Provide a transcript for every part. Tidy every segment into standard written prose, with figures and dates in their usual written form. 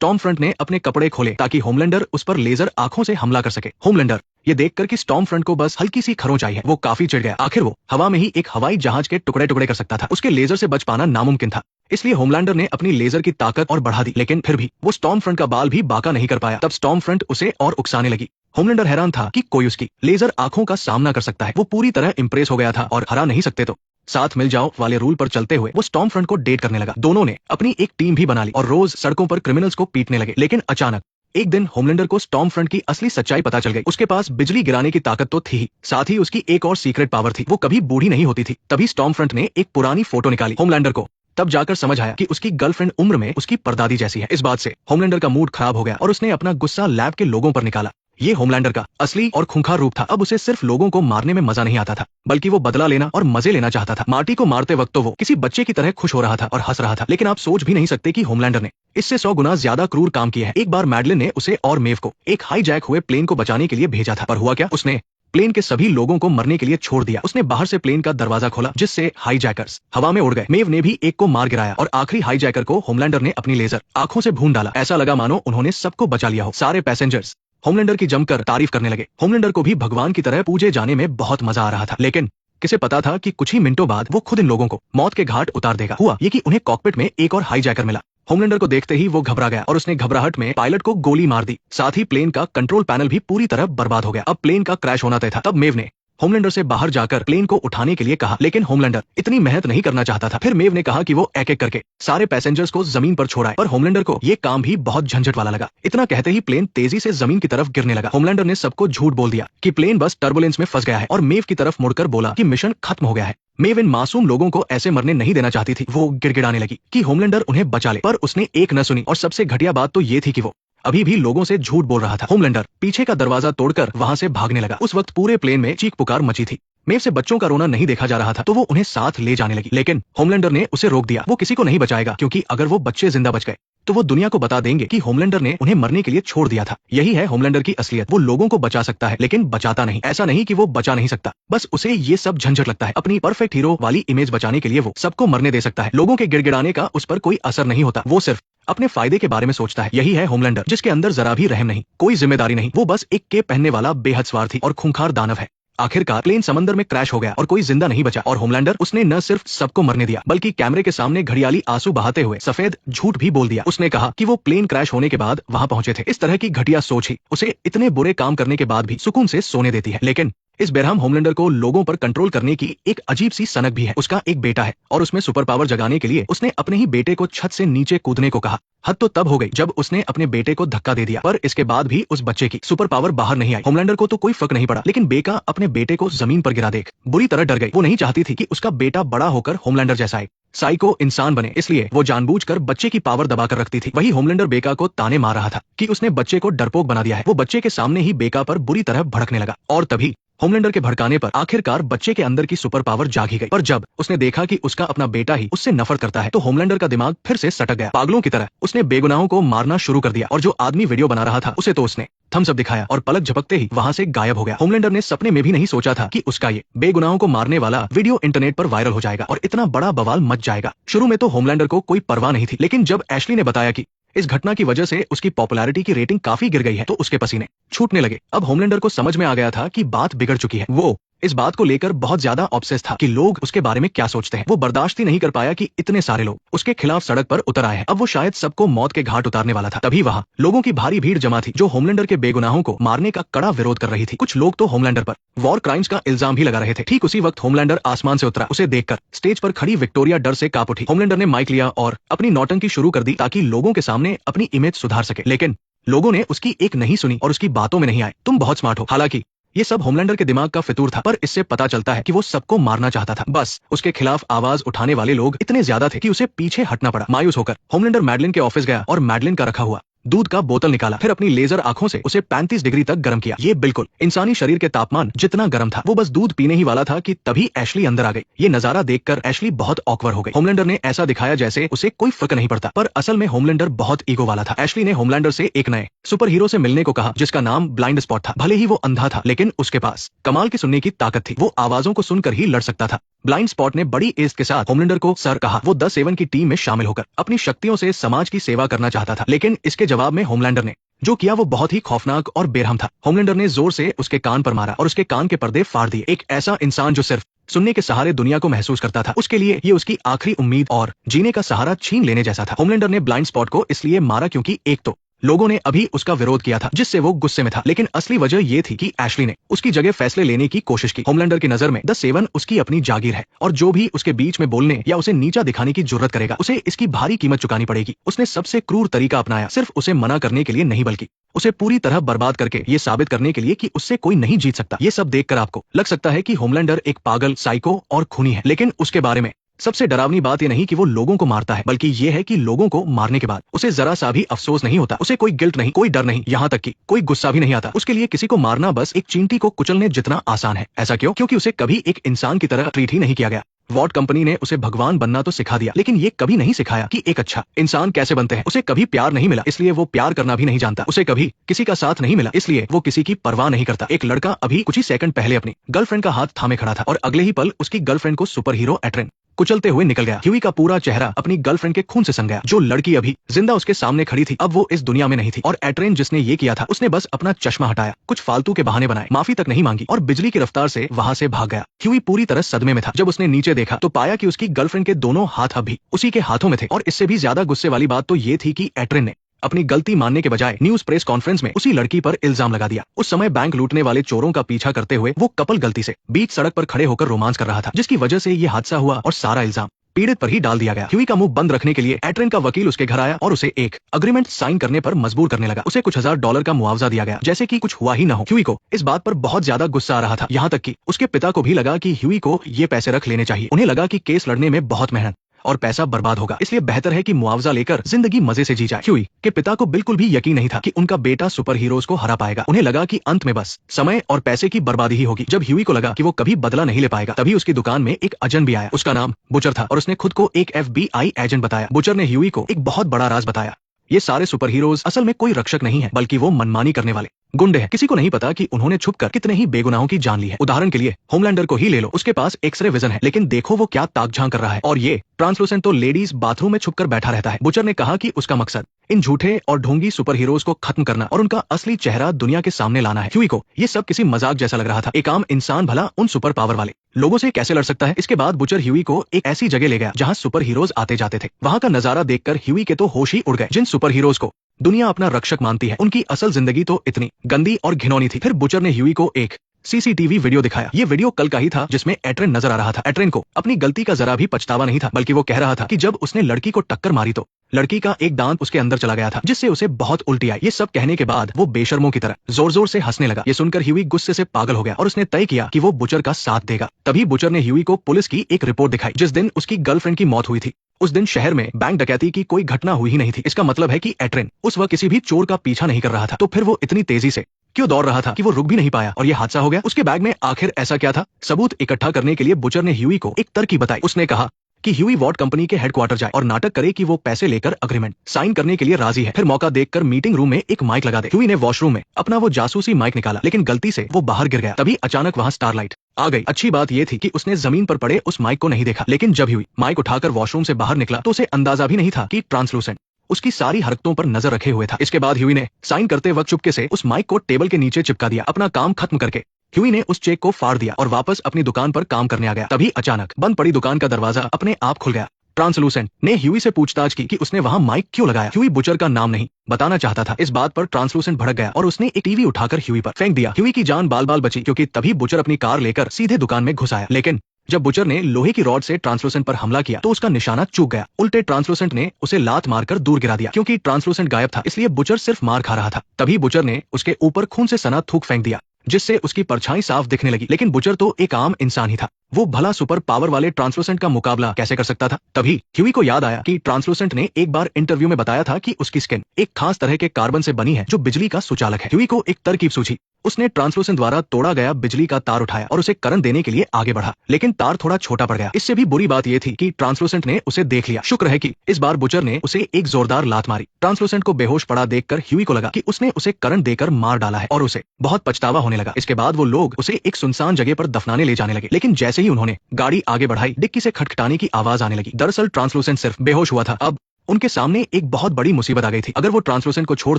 Storm front ने अपने कपड़े खोले ताकि होमलैंडर उस पर लेजर आंखों से हमला कर सके। होमलैंडर ये देखकर कि स्टॉर्म फ्रंट को बस हल्की सी खरोंच आई है, वो काफी चिढ़ गया। आखिर वो हवा में ही एक हवाई जहाज के टुकड़े टुकड़े कर सकता था, उसके लेजर से बच पाना नामुमकिन था। इसलिए होमलैंडर ने अपनी लेजर की ताकत और बढ़ा दी, लेकिन फिर भी वो स्टॉर्म फ्रंट का बाल भी बांका नहीं कर पाया। तब स्टॉर्म फ्रंट उसे और उकसाने लगी। होमलैंडर हैरान था कि कोई उसकी लेजर आंखों का सामना कर सकता है। वो पूरी तरह इंप्रेस हो गया था और हरा नहीं सकते तो साथ मिल जाओ वाले रूल पर चलते हुए वो स्टॉर्म फ्रंट को डेट करने लगा। दोनों ने अपनी एक टीम भी बना ली और रोज सड़कों पर क्रिमिनल्स को पीटने लगे। लेकिन अचानक एक दिन होमलैंडर को स्टॉर्म फ्रंट की असली सच्चाई पता चल गई। उसके पास बिजली गिराने की ताकत तो थी ही, साथ ही उसकी एक और सीक्रेट पावर थी, वो कभी बूढ़ी नहीं होती थी। तभी स्टॉर्म फ्रंट ने एक पुरानी फोटो निकाली। होमलैंडर को तब जाकर समझ आया कि उसकी गर्लफ्रेंड उम्र में उसकी परदादी जैसी है। इस बात से होमलैंडर का मूड खराब हो गया और उसने अपना गुस्सा लैब के लोगों पर निकाला। ये होमलैंडर का असली और खूंखार रूप था। अब उसे सिर्फ लोगों को मारने में मजा नहीं आता था, बल्कि वो बदला लेना और मजे लेना चाहता था। मार्टी को मारते वक्त तो वो किसी बच्चे की तरह खुश हो रहा था और हंस रहा था, लेकिन आप सोच भी नहीं सकते कि होमलैंडर ने इससे 100 गुना ज्यादा क्रूर काम किया है। एक बार मैडलिन ने उसे और मेव को एक हाईजैक हुए प्लेन को बचाने के लिए भेजा था, पर हुआ क्या, उसने प्लेन के सभी लोगों को मरने के लिए छोड़ दिया। उसने बाहर से प्लेन का दरवाजा खोला, जिससे हाईजैकर्स हवा में उड़ गए। मेव ने भी एक को मार गिराया और आखिरी हाईजैकर को होमलैंडर ने अपनी लेजर आंखों से भून डाला। ऐसा लगा मानो उन्होंने सबको बचा लिया हो। सारे पैसेंजर्स होमलैंडर की जमकर तारीफ करने लगे। होमलैंडर को भी भगवान की तरह पूजे जाने में बहुत मजा आ रहा था, लेकिन किसे पता था कि कुछ ही मिनटों बाद वो खुद इन लोगों को मौत के घाट उतार देगा। हुआ ये कि उन्हें कॉकपिट में एक और हाईजैकर मिला। होमलैंडर को देखते ही वो घबरा गया और उसने घबराहट में पायलट को गोली मार दी। साथ ही प्लेन का कंट्रोल पैनल भी पूरी तरह बर्बाद हो गया। अब प्लेन का क्रैश होना तय था। तब मेव ने होमलैंडर से बाहर जाकर प्लेन को उठाने के लिए कहा, लेकिन होमलैंडर इतनी मेहनत नहीं करना चाहता था। फिर मेव ने कहा कि वो एक एक करके सारे पैसेंजर्स को जमीन पर छोड़ाए, पर होमलैंडर को ये काम भी बहुत झंझट वाला लगा। इतना कहते ही प्लेन तेजी से जमीन की तरफ गिरने लगा। होमलैंडर ने सबको झूठ बोल दिया कि प्लेन बस टर्बुलेंस में फंस गया है और मेव की तरफ मुड़कर बोला कि मिशन खत्म हो गया है। मेव इन मासूम लोगों को ऐसे मरने नहीं देना चाहती थी। वो गिड़गिड़ाने लगी कि होमलैंडर उन्हें बचा ले, पर उसने एक न सुनी। और सबसे घटिया बात तो ये थी कि वो अभी भी लोगों से झूठ बोल रहा था। होमलैंडर पीछे का दरवाजा तोड़कर वहां से भागने लगा। उस वक्त पूरे प्लेन में चीख पुकार मची थी। मेव से बच्चों का रोना नहीं देखा जा रहा था, तो वो उन्हें साथ ले जाने लगी, लेकिन होमलैंडर ने उसे रोक दिया। वो किसी को नहीं बचाएगा, क्योंकि अगर वो बच्चे जिंदा बच गए तो वो दुनिया को बता देंगे कि होमलैंडर ने उन्हें मरने के लिए छोड़ दिया था। यही है होमलैंडर की असलियत। वो लोगों को बचा सकता है, लेकिन बचाता नहीं। ऐसा नहीं कि वो बचा नहीं सकता, बस उसे ये सब झंझट लगता है। अपनी परफेक्ट हीरो वाली इमेज बचाने के लिए वो सबको मरने दे सकता है। लोगों के गिड़गिड़ाने का उस पर कोई असर नहीं होता। वो सिर्फ अपने फायदे के बारे में सोचता है। यही है होमलैंडर, जिसके अंदर जरा भी रहम नहीं, कोई जिम्मेदारी नहीं। वो बस एक केप पहनने वाला बेहद स्वार्थी और खूंखार दानव है। आखिरकार प्लेन समंदर में क्रैश हो गया और कोई जिंदा नहीं बचा। और होमलैंडर उसने न सिर्फ सबको मरने दिया, बल्कि कैमरे के सामने घड़ियाली आंसू बहाते हुए सफेद झूठ भी बोल दिया। उसने कहा कि वो प्लेन क्रैश होने के बाद वहां पहुंचे थे। इस तरह की घटिया सोच ही उसे इतने बुरे काम करने के बाद भी सुकून से सोने देती है। लेकिन इस बेरहम होमलैंडर को लोगों पर कंट्रोल करने की एक अजीब सी सनक भी है। उसका एक बेटा है और उसमें सुपर पावर जगाने के लिए उसने अपने ही बेटे को छत से नीचे कूदने को कहा। हद तो तब हो गई जब उसने अपने बेटे को धक्का दे दिया, पर इसके बाद भी उस बच्चे की सुपर पावर बाहर नहीं आई। होमलैंडर को तो कोई फर्क नहीं पड़ा, लेकिन बेका अपने बेटे को जमीन पर गिरा देख बुरी तरह डर गई। वो नहीं चाहती थी कि उसका बेटा बड़ा होकर होमलैंडर जैसा एक साइको इंसान बने, इसलिए वो जानबूझकर बच्चे की पावर दबाकर रखती थी। वही होमलैंडर बेका को ताने मार रहा था कि उसने बच्चे को डरपोक बना दिया है। वो बच्चे के सामने ही बेका पर बुरी तरह भड़कने लगा और तभी होमलैंडर के भड़काने पर आखिरकार बच्चे के अंदर की सुपर पावर जाग ही गई। पर जब उसने देखा कि उसका अपना बेटा ही उससे नफरत करता है, तो होमलैंडर का दिमाग फिर से सटक गया। पागलों की तरह उसने बेगुनाहों को मारना शुरू कर दिया और जो आदमी वीडियो बना रहा था उसे तो उसने थम्स अप दिखाया और पलक झपकते ही वहां से गायब हो गया। होमलैंडर ने सपने में भी नहीं सोचा था कि उसका ये बेगुनाहों को मारने वाला वीडियो इंटरनेट पर वायरल हो जाएगा और इतना बड़ा बवाल मच जाएगा। शुरू में तो होमलैंडर को कोई परवाह नहीं थी, लेकिन जब एशली ने बताया कि इस घटना की वजह से उसकी पॉपुलैरिटी की रेटिंग काफी गिर गई है, तो उसके पसीने छूटने लगे। अब होमलैंडर को समझ में आ गया था कि बात बिगड़ चुकी है। वो इस बात को लेकर बहुत ज्यादा ऑब्सेस था कि लोग उसके बारे में क्या सोचते हैं। वो बर्दाश्त ही नहीं कर पाया कि इतने सारे लोग उसके खिलाफ सड़क पर उतर आए हैं। अब वो शायद सबको मौत के घाट उतारने वाला था। तभी वहां लोगों की भारी भीड़ जमा थी, जो होमलैंडर के बेगुनाहों को मारने का कड़ा विरोध कर रही थी। कुछ लोग तो होमलैंडर पर वॉर क्राइम्स का इल्जाम भी लगा रहे थे। ठीक उसी वक्त होमलैंडर आसमान से उतरा। उसे देखकर स्टेज पर खड़ी विक्टोरिया डर से कांप उठी। होमलैंडर ने माइक लिया और अपनी नौटंकी शुरू कर दी ताकि लोगों के सामने अपनी इमेज सुधार सके, लेकिन लोगों ने उसकी एक नहीं सुनी और उसकी बातों में नहीं आए। तुम बहुत स्मार्ट हो। हालांकि ये सब होमलैंडर के दिमाग का फितूर था, पर इससे पता चलता है कि वो सबको मारना चाहता था। बस उसके खिलाफ आवाज उठाने वाले लोग इतने ज्यादा थे कि उसे पीछे हटना पड़ा। मायूस होकर होमलैंडर मैडलिन के ऑफिस गया और मैडलिन का रखा हुआ दूध का बोतल निकाला। फिर अपनी लेजर आंखों से उसे 35 डिग्री तक गर्म किया। ये बिल्कुल इंसानी शरीर के तापमान जितना गर्म था। वो बस दूध पीने ही वाला था कि तभी एशली अंदर आ गई। ये नजारा देखकर एशली बहुत ऑकवर्ड हो गई। होमलैंडर ने ऐसा दिखाया जैसे उसे कोई फर्क नहीं पड़ता, पर असल में होमलैंडर बहुत ईगो वाला था। एशली ने होमलैंडर से एक नए सुपर हीरो से मिलने को कहा जिसका नाम ब्लाइंड स्पॉट था। भले ही वो अंधा था लेकिन उसके पास कमाल की सुनने की ताकत थी। वो आवाजों को सुनकर ही लड़ सकता था। ब्लाइंड स्पॉट ने बड़ी एज के साथ होमलैंडर को सर कहा। वो द सेवन की टीम में शामिल होकर अपनी शक्तियों से समाज की सेवा करना चाहता था, लेकिन इसके जवाब में होमलैंडर ने जो किया वो बहुत ही खौफनाक और बेरहम था। होमलैंडर ने जोर से उसके कान पर मारा और उसके कान के पर्दे फाड़ दिए। एक ऐसा इंसान जो सिर्फ सुनने के सहारे दुनिया को महसूस करता था, उसके लिए ये उसकी आखिरी उम्मीद और जीने का सहारा छीन लेने जैसा था। होमलैंडर ने ब्लाइंड स्पॉट को इसलिए मारा क्योंकि एक तो लोगों ने अभी उसका विरोध किया था जिससे वो गुस्से में था, लेकिन असली वजह ये थी कि एशली ने उसकी जगह फैसले लेने की कोशिश की। होमलैंडर की नजर में द सेवन उसकी अपनी जागीर है और जो भी उसके बीच में बोलने या उसे नीचा दिखाने की जुर्रत करेगा उसे इसकी भारी कीमत चुकानी पड़ेगी। उसने सबसे क्रूर तरीका अपनाया, सिर्फ उसे मना करने के लिए नहीं बल्कि उसे पूरी तरह बर्बाद करके ये साबित करने के लिए कि उससे कोई नहीं जीत सकता। ये सब देखकर आपको लग सकता है कि होमलैंडर एक पागल, साइको और खूनी है, लेकिन उसके बारे में सबसे डरावनी बात ये नहीं कि वो लोगों को मारता है, बल्कि ये है कि लोगों को मारने के बाद उसे जरा सा भी अफसोस नहीं होता। उसे कोई गिल्ट नहीं, कोई डर नहीं, यहाँ तक कि कोई गुस्सा भी नहीं आता। उसके लिए किसी को मारना बस एक चींटी को कुचलने जितना आसान है। ऐसा क्यों? क्योंकि उसे कभी एक इंसान की तरह ट्रीट ही नहीं किया गया। वॉट कंपनी ने उसे भगवान बनना तो सिखा दिया, लेकिन ये कभी नहीं सिखाया कि एक अच्छा इंसान कैसे बनते हैं। उसे कभी प्यार नहीं मिला, इसलिए वो प्यार करना भी नहीं जानता। उसे कभी किसी का साथ नहीं मिला, इसलिए वो किसी की परवाह नहीं करता। एक लड़का अभी कुछ ही सेकंड पहले अपनी गर्लफ्रेंड का हाथ थामे खड़ा था और अगले ही पल उसकी गर्लफ्रेंड को सुपर हीरो एट्रेन कुचलते हुए निकल गया। ह्यूई का पूरा चेहरा अपनी गर्लफ्रेंड के खून से सन गया। जो लड़की अभी जिंदा उसके सामने खड़ी थी अब वो इस दुनिया में नहीं थी, और एट्रेन जिसने ये किया था उसने बस अपना चश्मा हटाया, कुछ फालतू के बहाने बनाए, माफी तक नहीं मांगी और बिजली की रफ्तार से वहां से भाग गया। ह्यूई पूरी तरह सदमे में था। जब उसने नीचे देखा तो पाया कि उसकी गर्लफ्रेंड के दोनों हाथ अब भी उसी के हाथों में थे। और इससे भी ज्यादा गुस्से वाली बात तो ये थी कि एट्रेन ने अपनी गलती मानने के बजाय न्यूज प्रेस कॉन्फ्रेंस में उसी लड़की पर इल्जाम लगा दिया। उस समय बैंक लूटने वाले चोरों का पीछा करते हुए वो कपल गलती से बीच सड़क पर खड़े होकर रोमांस कर रहा था, जिसकी वजह से ये हादसा हुआ और सारा इल्जाम पीड़ित पर ही डाल दिया गया। ह्यूई का मुंह बंद रखने के लिए एट्रेन का वकील उसके घर आया और उसे एक अग्रीमेंट साइन करने पर मजबूर करने लगा। उसे कुछ $1000 का मुआवजा दिया गया, जैसे कि कुछ हुआ ही न हो। ह्यूई को इस बात पर बहुत ज्यादा गुस्सा आ रहा था, यहाँ तक कि उसके पिता को भी लगा कि ह्यूई को ये पैसे रख लेने चाहिए। उन्हें लगा कि केस लड़ने में बहुत मेहनत और पैसा बर्बाद होगा, इसलिए बेहतर है कि मुआवजा लेकर जिंदगी मजे से जी जाए। ह्यूई के पिता को बिल्कुल भी यकीन नहीं था कि उनका बेटा सुपर हीरोज को हरा पाएगा। उन्हें लगा कि अंत में बस समय और पैसे की बर्बादी ही होगी। जब ह्यूई को लगा कि वो कभी बदला नहीं ले पाएगा, तभी उसकी दुकान में एक अजनबी आया। उसका नाम बुचर था और उसने खुद को एक FBI एजेंट बताया। बुचर ने ह्यूई को एक बहुत बड़ा राज बताया। ये सारे सुपर हीरोज असल में कोई रक्षक नहीं है, बल्कि वो मनमानी करने वाले गुंडे हैं। किसी को नहीं पता कि उन्होंने छुपकर कितने ही बेगुनाहों की जान ली है। उदाहरण के लिए होमलैंडर को ही ले लो, उसके पास एक्सरे विजन है, लेकिन देखो वो क्या ताक झांक कर रहा है। और ये ट्रांसलूसेंट तो लेडीज बाथरूम में छुपकर बैठा रहता है। बुचर ने कहा कि उसका मकसद इन झूठे और ढोंगी सुपर हीरोज को खत्म करना और उनका असली चेहरा दुनिया के सामने लाना है। ह्यूई को ये सब किसी मजाक जैसा लग रहा था। एक आम इंसान भला उन सुपर पावर वाले लोगों से कैसे लड़ सकता है। इसके बाद बुचर ह्यूई को एक ऐसी जगह ले गया जहाँ सुपर हीरोज आते जाते थे। वहाँ का नजारा देखकर ह्यूई के तो होश ही उड़ गए। जिन सुपर हीरोज को दुनिया अपना रक्षक मानती है, उनकी असल जिंदगी तो इतनी गंदी और घिनौनी थी। फिर बुचर ने ह्यूई को एक CCTV वीडियो दिखाया। ये वीडियो कल का ही था, जिसमें एट्रेन नजर आ रहा था। एट्रेन को अपनी गलती का जरा भी पछतावा नहीं था, बल्कि वो कह रहा था कि जब उसने लड़की को टक्कर मारी तो लड़की का एक दांत उसके अंदर चला गया था, जिससे उसे बहुत उल्टी आई। ये सब कहने के बाद वो बेशर्मों की तरह जोर जोर से हंसने लगा। ये सुनकर ह्यूई गुस्से से पागल हो गया और उसने तय किया कि वो बुचर का साथ देगा। तभी बुचर ने ह्यूई को पुलिस की एक रिपोर्ट दिखाई। जिस दिन उसकी गर्लफ्रेंड की मौत हुई थी उस दिन शहर में बैंक डकैती की कोई घटना हुई ही नहीं थी। इसका मतलब है कि एट्रेन उस वक्त किसी भी चोर का पीछा नहीं कर रहा था। तो फिर वो इतनी तेजी से क्यों दौड़ रहा था कि वो रुक भी नहीं पाया और ये हादसा हो गया। उसके बैग में आखिर ऐसा क्या था? सबूत इकट्ठा करने के लिए बुचर ने ह्यूई को एक तरकीब बताई। उसने कहा कि ह्यूई वॉट कंपनी के हेडक्वार्टर जाए और नाटक करे कि वो पैसे लेकर अग्रीमेंट साइन करने के लिए राजी है। फिर मौका देखकर मीटिंग रूम में एक माइक लगा दे। ह्यूई ने वॉशरूम में अपना वो जासूसी माइक निकाला, लेकिन गलती से वो बाहर गिर गया। तभी अचानक वहाँ स्टारलाइट आ गई। अच्छी बात ये थी कि उसने जमीन पर पड़े उस माइक को नहीं देखा, लेकिन जब ह्यूई माइक उठाकर वॉशरूम से बाहर निकला तो उसे अंदाजा भी नहीं था कि ट्रांसलूसेंट उसकी सारी हरकतों पर नजर रखे हुए था। इसके बाद ह्यूई ने साइन करते वक्त चुपके से उस माइक को टेबल के नीचे चिपका दिया। अपना काम खत्म करके ह्यूई ने उस चेक को फाड़ दिया और वापस अपनी दुकान पर काम करने आ गया। तभी अचानक बंद पड़ी दुकान का दरवाजा अपने आप खुल गया। ट्रांसलूसेंट ने ह्यूई से पूछताछ की कि उसने वहां माइक क्यों लगाया। ह्यूई बुचर का नाम नहीं बताना चाहता था। इस बात पर ट्रांसलूसेंट भड़क गया और उसने एक टीवी उठाकर ह्यूई पर फेंक दिया। ह्यूई की जान बाल बाल बची, क्योंकि तभी बुचर अपनी कार लेकर सीधे दुकान में घुस आया। लेकिन जब बुचर ने लोहे की रॉड से ट्रांसलूसेंट पर हमला किया तो उसका निशाना चूक गया। उल्टे ट्रांसलूसेंट ने उसे लात मारकर दूर गिरा दिया। क्योंकि ट्रांसलूसेंट गायब था, इसलिए बुचर सिर्फ मार खा रहा था। तभी बुचर ने उसके ऊपर खून से सना थूक फेंक दिया, जिससे उसकी परछाई साफ दिखने लगी। लेकिन बुचर तो एक आम इंसान ही था। वो भला सुपर पावर वाले ट्रांसलूसेंट का मुकाबला कैसे कर सकता था। तभी ह्यूई को याद आया कि ट्रांसलूसेंट ने एक बार इंटरव्यू में बताया था कि उसकी स्किन एक खास तरह के कार्बन से बनी है जो बिजली का सुचालक है। ह्यूई को एक तरकीब सूझी। उसने ट्रांसलूसेंट द्वारा तोड़ा गया बिजली का तार उठाया और उसे करंट देने के लिए आगे बढ़ा, लेकिन तार थोड़ा छोटा पड़ गया। इससे भी बुरी बात यह थी कि ट्रांसलूसेंट ने उसे देख लिया। शुक्र है कि इस बार बुचर ने उसे एक जोरदार लात मारी। ट्रांसलूसेंट को बेहोश पड़ा देखकर ह्यूई को लगा कि उसने उसे करंट देकर मार डाला है और उसे बहुत पछतावा होने लगा। इसके बाद वो लोग उसे एक सुनसान जगह पर दफनाने ले जाने लगे, लेकिन जैसे ही उन्होंने गाड़ी आगे बढ़ाई, डिक्की से खटखटाने की आवाज आने लगी। दरअसल ट्रांसलूसेंट सिर्फ बेहोश हुआ था। अब उनके सामने एक बहुत बड़ी मुसीबत आ गई थी। अगर वो ट्रांसलूसेंट को छोड़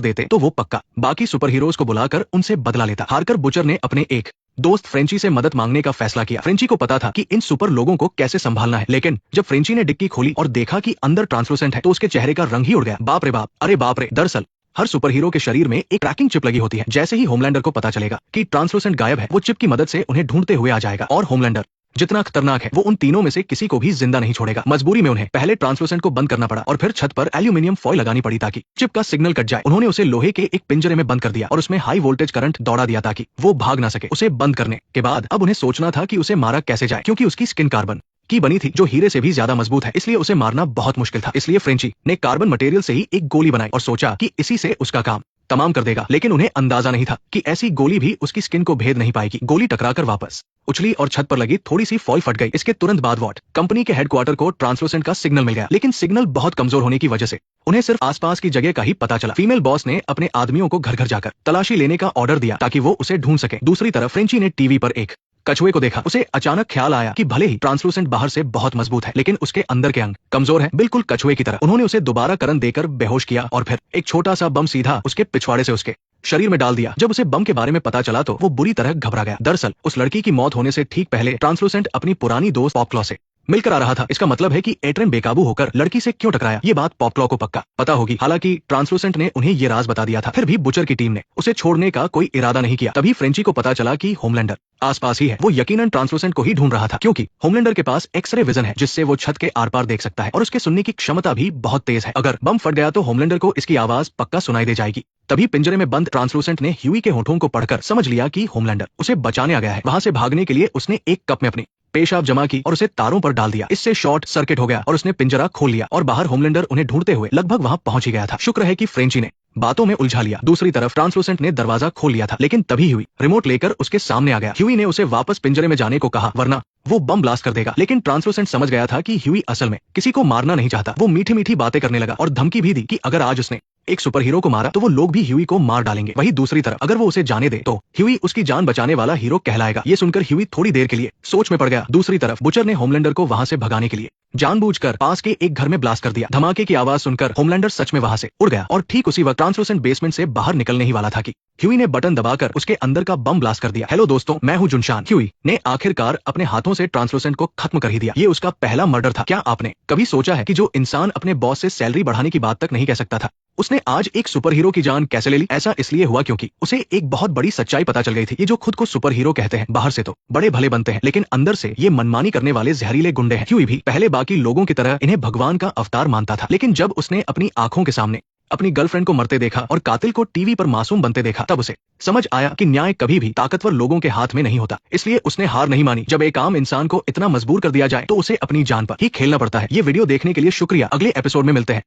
देते तो वो पक्का बाकी सुपर हीरोज को बुलाकर उनसे बदला लेता। हारकर बुचर ने अपने एक दोस्त फ्रेंची से मदद मांगने का फैसला किया। फ्रेंची को पता था कि इन सुपर लोगों को कैसे संभालना है, लेकिन जब फ्रेंची ने डिक्की खोली और देखा कि अंदर ट्रांसलूसेंट है तो उसके चेहरे का रंग ही उड़ गया। बाप रे बाप, अरे बाप रे। दरअसल हर सुपर हीरो के शरीर में एक ट्रैकिंग चिप लगी होती है। जैसे ही होमलैंडर को पता चलेगा कि ट्रांसलूसेंट गायब है, वो चिप की मदद से उन्हें ढूंढते हुए आ जाएगा और होमलैंडर जितना खतरनाक है वो उन तीनों में से किसी को भी जिंदा नहीं छोड़ेगा। मजबूरी में उन्हें पहले ट्रांसलूसेंट को बंद करना पड़ा और फिर छत पर एल्यूमिनियम फॉइल लगानी पड़ी ताकि चिप का सिग्नल कट जाए। उन्होंने उसे लोहे के एक पिंजरे में बंद कर दिया और उसमें हाई वोल्टेज करंट दौड़ा दिया ताकि वो भाग ना सके। उसे बंद करने के बाद अब उन्हें सोचना था कि उसे मारा कैसे जाए, क्योंकि उसकी स्किन कार्बन की बनी थी जो हीरे से भी ज्यादा मजबूत है, इसलिए उसे मारना बहुत मुश्किल था। इसलिए फ्रेंची ने कार्बन मटेरियल से ही एक गोली बनाई और सोचा कि इसी से उसका काम तमाम कर देगा, लेकिन उन्हें अंदाजा नहीं था कि ऐसी गोली भी उसकी स्किन को भेद नहीं पाएगी। गोली टकराकर वापस उछली और छत पर लगी थोड़ी सी फॉइल फट गई। इसके तुरंत बाद वॉट कंपनी के हेडक्वार्टर को ट्रांसलूसेंट का सिग्नल मिल गया, लेकिन सिग्नल बहुत कमजोर होने की वजह से उन्हें सिर्फ आसपास की जगह का ही पता चला। फीमेल बॉस ने अपने आदमियों को घर घर जाकर तलाशी लेने का ऑर्डर दिया ताकि वो उसे ढूंढ सके। दूसरी तरफ फ्रेंची ने टीवी पर एक कछुए को देखा। उसे अचानक ख्याल आया कि भले ही ट्रांसलूसेंट बाहर से बहुत मजबूत है, लेकिन उसके अंदर के अंग कमजोर है, बिल्कुल कछुए की तरह। उन्होंने उसे दोबारा करंट देकर बेहोश किया और फिर एक छोटा सा बम सीधा उसके पिछवाड़े से उसके शरीर में डाल दिया। जब उसे बम के बारे में पता चला तो वो बुरी तरह घबरा गया। दरअसल उस लड़की की मौत होने से ठीक पहले ट्रांसलूसेंट अपनी पुरानी दोस्त पॉपक्लॉ से मिलकर आ रहा था। इसका मतलब है कि एट्रेन बेकाबू होकर लड़की से क्यों टकराया, ये बात पॉपक्लॉ को पक्का पता होगी। हालांकि ट्रांसलूसेंट ने उन्हें ये राज बता दिया था, फिर भी बुचर की टीम ने उसे छोड़ने का कोई इरादा नहीं किया। तभी फ्रेंची को पता चला कि होमलैंडर आसपास ही है। वो यकीनन ट्रांसलूसेंट को ही ढूंढ रहा था, क्योंकि होमलैंडर के पास एक्सरे विजन है जिससे वो छत के आर पार देख सकता है और उसके सुनने की क्षमता भी बहुत तेज है। अगर बम फट गया तो होमलैंडर को इसकी आवाज पक्का सुनाई दे जाएगी। तभी पिंजरे में बंद ट्रांसलूसेंट ने ह्यूई के होठों को पढ़कर समझ लिया कि होमलैंडर उसे बचाने आ गया है। वहां से भागने के लिए उसने एक कप में अपनी पेशाब जमा की और उसे तारों पर डाल दिया। इससे शॉर्ट सर्किट हो गया और उसने पिंजरा खोल लिया और बाहर होमलैंडर उन्हें ढूंढते हुए लगभग वहां पहुंच ही गया था। शुक्र है कि फ्रेंची ने बातों में उलझा लिया। दूसरी तरफ ट्रांसलूसेंट ने दरवाजा खोल लिया था, लेकिन तभी ह्यूई रिमोट लेकर उसके सामने आ गया। ह्यूई ने उसे वापस पिंजरे में जाने को कहा, वरना वो बम ब्लास्ट कर देगा। लेकिन ट्रांसलूसेंट समझ गया था कि ह्यूई असल में किसी को मारना नहीं चाहता। वो मीठी मीठी बातें करने लगा और धमकी भी दी कि अगर आज उसने एक सुपर हीरो को मारा तो वो लोग भी ह्यूई को मार डालेंगे। वहीं दूसरी तरफ अगर वो उसे जाने दे तो ह्यूई उसकी जान बचाने वाला हीरो कहलाएगा। ये सुनकर ह्यूई थोड़ी देर के लिए सोच में पड़ गया। दूसरी तरफ बुचर ने होमलैंडर को वहां से भगाने के लिए जानबूझकर पास के एक घर में ब्लास्ट कर दिया। धमाके की आवाज सुनकर होमलैंडर सच में वहां से उड़ गया और ठीक उसी वक्त ट्रांसलूसेंट बेसमेंट से बाहर निकलने ही वाला था कि ह्यूई ने बटन दबाकर उसके अंदर का बम ब्लास्ट कर दिया। हेलो दोस्तों, मैं हूं जुनशान। ह्यूई ने आखिरकार अपने हाथों से ट्रांसलूसेंट को खत्म कर ही दिया। ये उसका पहला मर्डर था। क्या आपने कभी सोचा है कि जो इंसान अपने बॉस से सैलरी बढ़ाने की बात तक नहीं कह सकता था, उसने आज एक सुपर हीरो की जान कैसे ले ली? ऐसा इसलिए हुआ क्योंकि उसे एक बहुत बड़ी सच्चाई पता चल गई थी। ये जो खुद को सुपर हीरो कहते हैं, बाहर से तो बड़े भले बनते हैं, लेकिन अंदर से ये मनमानी करने वाले जहरीले गुंडे हैं। ह्यूई भी पहले बाकी लोगों की तरह इन्हें भगवान का अवतार मानता था, लेकिन जब उसने अपनी आंखों के सामने अपनी गर्लफ्रेंड को मरते देखा और कातिल को टीवी पर मासूम बनते देखा, तब उसे समझ आया कि न्याय कभी भी ताकतवर लोगों के हाथ में नहीं होता। इसलिए उसने हार नहीं मानी। जब एक आम इंसान को इतना मजबूर कर दिया जाए तो उसे अपनी जान पर ही खेलना पड़ता है। ये वीडियो देखने के लिए शुक्रिया। अगले एपिसोड में मिलते हैं।